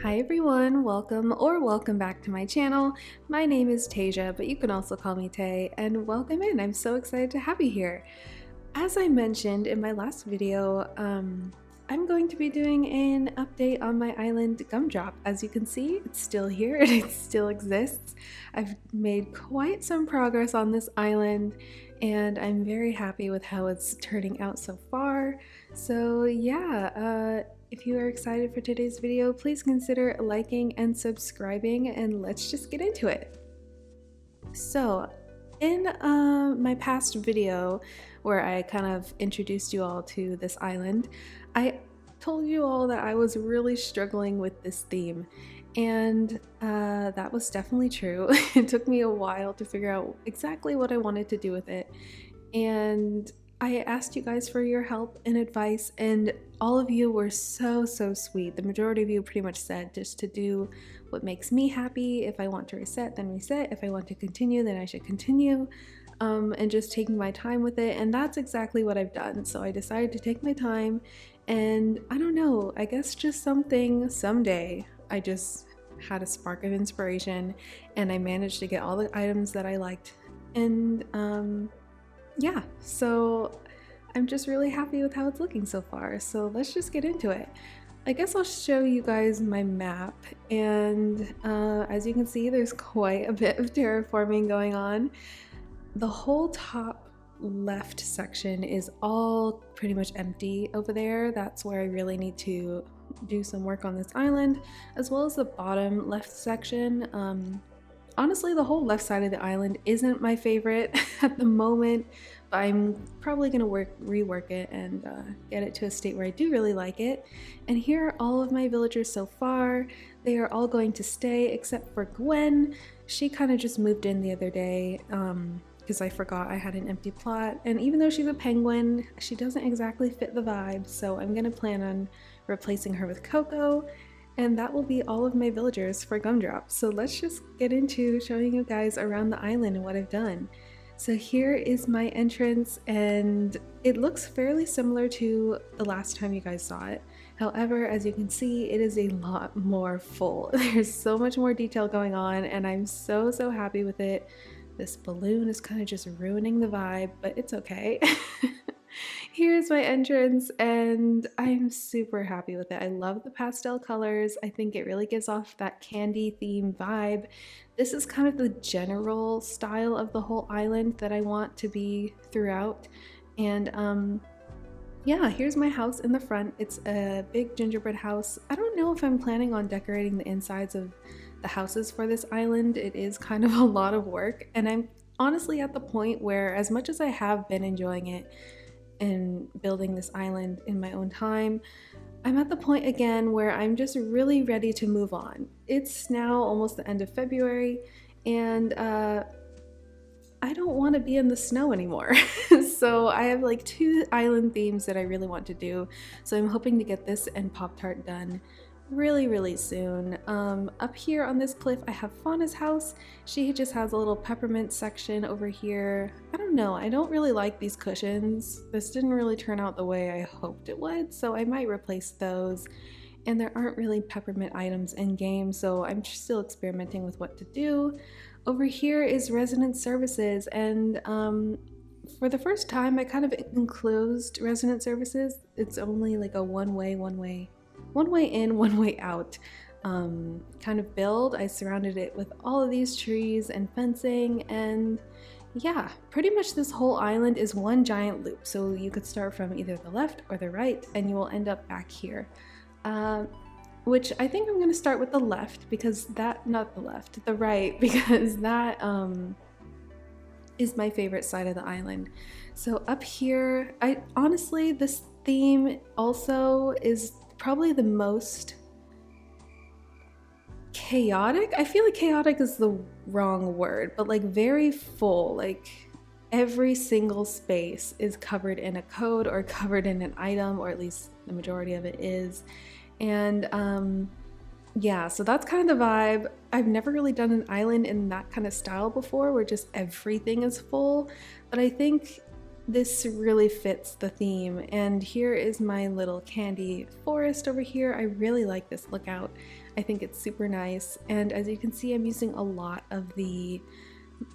Hi everyone, welcome back to my channel. My name is Tasia, but you can also call me Tay, and welcome in. I'm so excited to have you here. As I mentioned in my last video, I'm going to be doing an update on my island Gumdrop. As you can see, it's still here and it still exists. I've made quite some progress on this island and I'm very happy with how it's turning out so far. So yeah, if you are excited for today's video, please consider liking and subscribing, and let's just get into it. So in my past video where I kind of introduced you all to this island, I told you all that I was really struggling with this theme, and that was definitely true. It took me a while to figure out exactly what I wanted to do with it, and I asked you guys for your help and advice, and all of you were so sweet. The majority of you pretty much said just to do what makes me happy. If I want to reset, then reset. If I want to continue, then I should continue. And just taking my time with it, and that's exactly what I've done. So I decided to take my time, and I don't know, I guess just someday I just had a spark of inspiration and I managed to get all the items that I liked, and yeah, so I'm just really happy with how it's looking so far. So let's just get into it. I guess I'll show you guys my map, and as you can see, there's quite a bit of terraforming going on. The whole top left section is all pretty much empty over there. That's where I really need to do some work on this island, as well as the bottom left section. Honestly, the whole left side of the island isn't my favorite at the moment, but I'm probably going to rework it and get it to a state where I do really like it. And here are all of my villagers so far. They are all going to stay except for Gwen. She kind of just moved in the other day because I forgot I had an empty plot. And even though she's a penguin, she doesn't exactly fit the vibe, so I'm going to plan on replacing her with Coco. And that will be all of my villagers for Gumdrop. So let's just get into showing you guys around the island and what I've done. So here is my entrance, and it looks fairly similar to the last time you guys saw it. However, as you can see, it is a lot more full. There's so much more detail going on, and I'm so happy with it. This balloon is kind of just ruining the vibe, but it's okay. Here's my entrance, and I'm super happy with it. I love the pastel colors. I think it really gives off that candy theme vibe. This is kind of the general style of the whole island that I want to be throughout. And yeah, here's my house in the front. It's a big gingerbread house. I don't know if I'm planning on decorating the insides of the houses for this island. It is kind of a lot of work, and I'm honestly at the point where, as much as I have been enjoying it and building this island in my own time, I'm at the point again where I'm just really ready to move on. It's now almost the end of February, and I don't want to be in the snow anymore. So I have like 2 island themes that I really want to do. So I'm hoping to get this and Pop-Tart done really soon. Up here on this cliff I have Fauna's house. She just has a little peppermint section over here. I don't know, I don't really like these cushions. This didn't really turn out the way I hoped it would, so I might replace those. And there aren't really peppermint items in game, so I'm still experimenting with what to do. Over here is resident services, and for the first time I kind of enclosed resident services. It's only like a one way in, one way out kind of build. I surrounded it with all of these trees and fencing, and yeah, pretty much this whole island is one giant loop. So you could start from either the left or the right, and you will end up back here. Which I think I'm going to start with the left, because the right, because that is my favorite side of the island. So up here, honestly, this theme also is probably the most chaotic. I feel like chaotic is the wrong word, but like very full. Like every single space is covered in a code or covered in an item, or at least the majority of it is. And yeah, so that's kind of the vibe. I've never really done an island in that kind of style before, where just everything is full, but I think this really fits the theme. And here is my little candy forest over here. I really like this lookout. I think it's super nice, and as you can see, I'm using a lot of the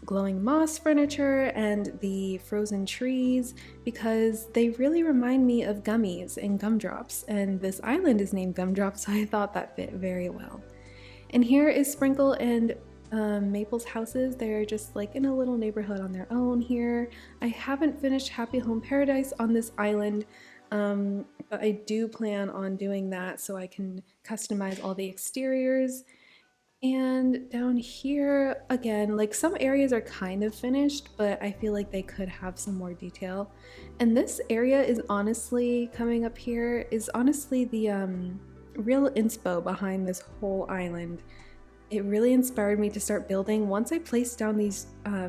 glowing moss furniture and the frozen trees because they really remind me of gummies and gumdrops, and this island is named Gumdrop, so I thought that fit very well. And here is Sprinkle and Maple's houses. They're just like in a little neighborhood on their own here. I haven't finished Happy Home Paradise on this island, but I do plan on doing that so I can customize all the exteriors. And down here, again, like some areas are kind of finished, but I feel like they could have some more detail. And this area is honestly, coming up here, is honestly the real inspo behind this whole island. It really inspired me to start building. Once I placed down these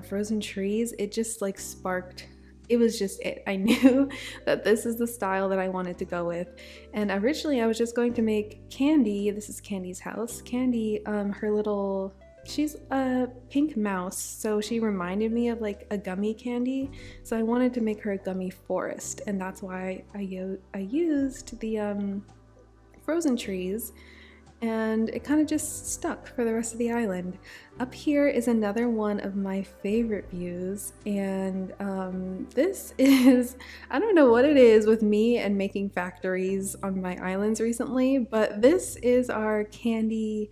frozen trees, it just like sparked. It was just it. I knew that this is the style that I wanted to go with. And originally I was just going to make Candy, this is Candy's house. Candy, her little, she's a pink mouse, so she reminded me of like a gummy candy. So I wanted to make her a gummy forest, and that's why I used the frozen trees, and it kind of just stuck for the rest of the island. Up here is another one of my favorite views, and this is, I don't know what it is with me and making factories on my islands recently, but this is our candy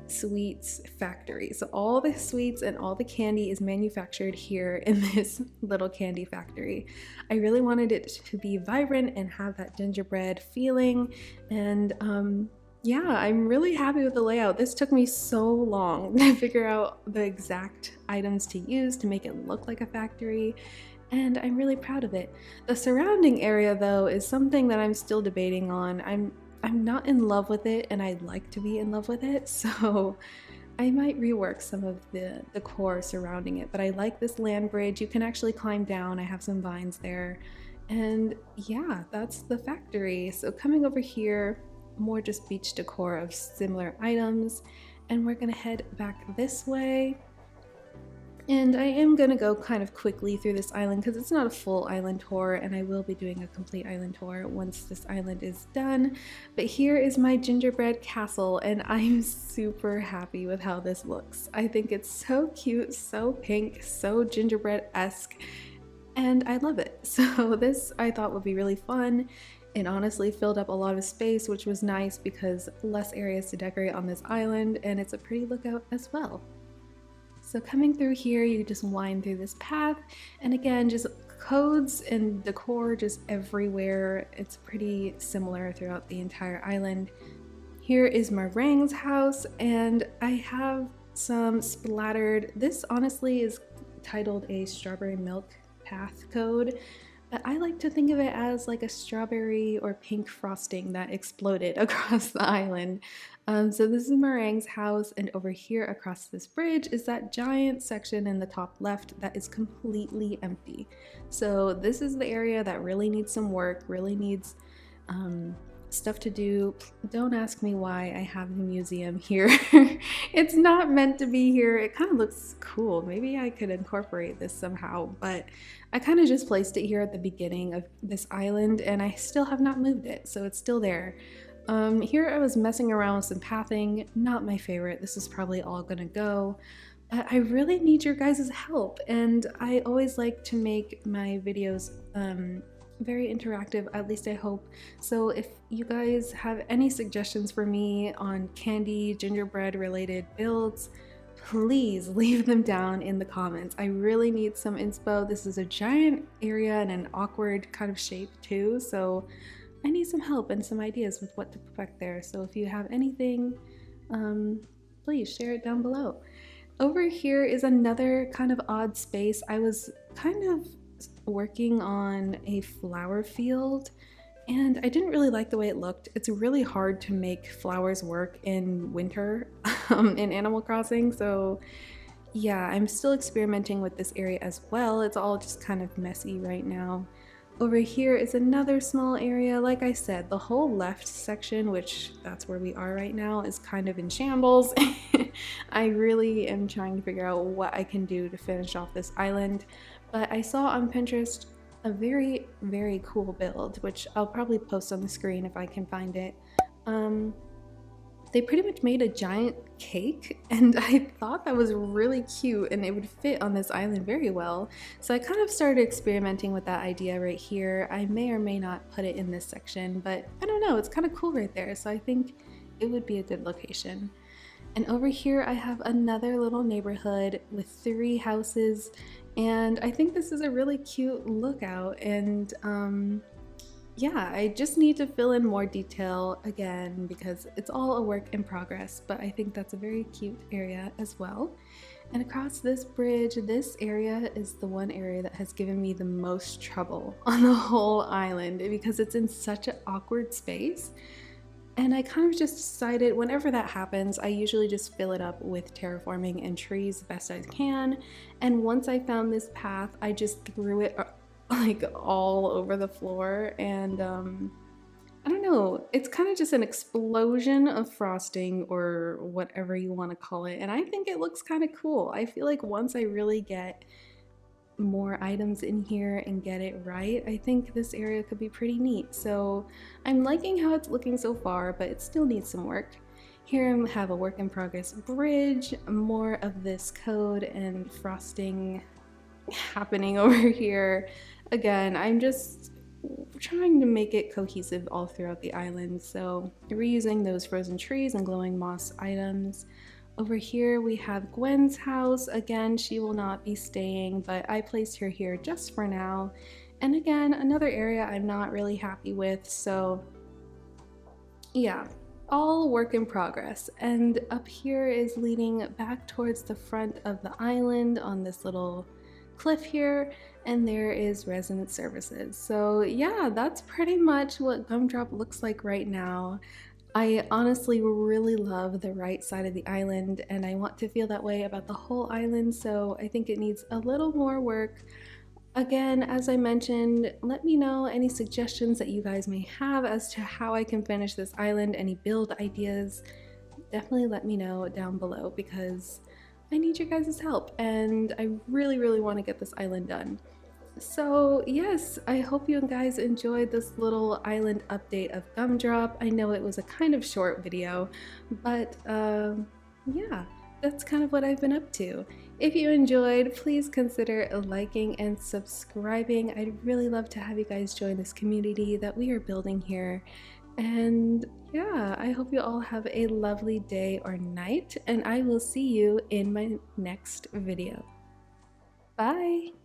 sweets factory. So all the sweets and all the candy is manufactured here in this little candy factory. I really wanted it to be vibrant and have that gingerbread feeling, and yeah, I'm really happy with the layout. This took me so long to figure out the exact items to use to make it look like a factory, and I'm really proud of it. The surrounding area though is something that I'm still debating on. I'm not in love with it, and I'd like to be in love with it, so I might rework some of the decor surrounding it. But I like this land bridge. You can actually climb down. I have some vines there, and yeah, that's the factory. So coming over here, more just beach decor of similar items, and we're gonna head back this way. And I am gonna go kind of quickly through this island because it's not a full island tour, and I will be doing a complete island tour once this island is done. But here is my gingerbread castle, and I'm super happy with how this looks. I think it's so cute, so pink, so gingerbread-esque, and I love it. So this I thought would be really fun. It honestly filled up a lot of space, which was nice because less areas to decorate on this island, and it's a pretty lookout as well. So coming through here, you just wind through this path, and again, just codes and decor just everywhere. It's pretty similar throughout the entire island. Here is Meringue's house, and I have some splattered, this honestly is titled a strawberry milk path code, but I like to think of it as like a strawberry or pink frosting that exploded across the island. So this is Meringue's house, and over here across this bridge is that giant section in the top left that is completely empty. So this is the area that really needs some work, really needs stuff to do. Don't ask me why I have the museum here. It's not meant to be here. It kind of looks cool. Maybe I could incorporate this somehow, but I kind of just placed it here at the beginning of this island, and I still have not moved it, so it's still there. Here I was messing around with some pathing. Not my favorite. This is probably all gonna go. But I really need your guys' help, and I always like to make my videos very interactive, at least I hope. So if you guys have any suggestions for me on candy, gingerbread related builds, please leave them down in the comments. I really need some inspo. This is a giant area and an awkward kind of shape too, so I need some help and some ideas with what to perfect there. So if you have anything, please share it down below. Over here is another kind of odd space. I was kind of working on a flower field, and I didn't really like the way it looked. It's really hard to make flowers work in winter in Animal Crossing, so yeah, I'm still experimenting with this area as well. It's all just kind of messy right now. Over here is another small area. Like I said, the whole left section, which that's where we are right now, is kind of in shambles. I really am trying to figure out what I can do to finish off this island, but I saw on Pinterest a very, very cool build, which I'll probably post on the screen if I can find it. they pretty much made a giant cake, and I thought that was really cute and it would fit on this island very well. So I kind of started experimenting with that idea right here. I may or may not put it in this section, but I don't know, it's kind of cool right there. So I think it would be a good location. And over here I have another little neighborhood with 3 houses, and I think this is a really cute lookout. And yeah, I just need to fill in more detail again because it's all a work in progress, but I think that's a very cute area as well. And across this bridge, this area is the one area that has given me the most trouble on the whole island because it's in such an awkward space. And I kind of just decided whenever that happens, I usually just fill it up with terraforming and trees the best I can. And once I found this path, I just threw it like all over the floor, and I don't know, it's kind of just an explosion of frosting or whatever you want to call it, and I think it looks kind of cool. I feel like once I really get more items in here and get it right, I think this area could be pretty neat. So I'm liking how it's looking so far, but it still needs some work. Here I have a work in progress bridge, more of this code and frosting happening over here. Again, I'm just trying to make it cohesive all throughout the island, so reusing those frozen trees and glowing moss items. Over here we have Gwen's house. Again, she will not be staying, but I placed her here just for now. And again, another area I'm not really happy with, so yeah, all work in progress. And up here is leading back towards the front of the island on this little cliff here, and there is resident services. So yeah, that's pretty much what Gumdrop looks like right now. I honestly really love the right side of the island, and I want to feel that way about the whole island, so I think it needs a little more work. Again, as I mentioned, let me know any suggestions that you guys may have as to how I can finish this island, any build ideas. Definitely let me know down below because I need your guys' help and I really want to get this island done. So yes, I hope you guys enjoyed this little island update of Gumdrop. I know it was a kind of short video, but yeah, that's kind of what I've been up to. If you enjoyed, please consider liking and subscribing. I'd really love to have you guys join this community that we are building here. And yeah, I hope you all have a lovely day or night, and I will see you in my next video. Bye!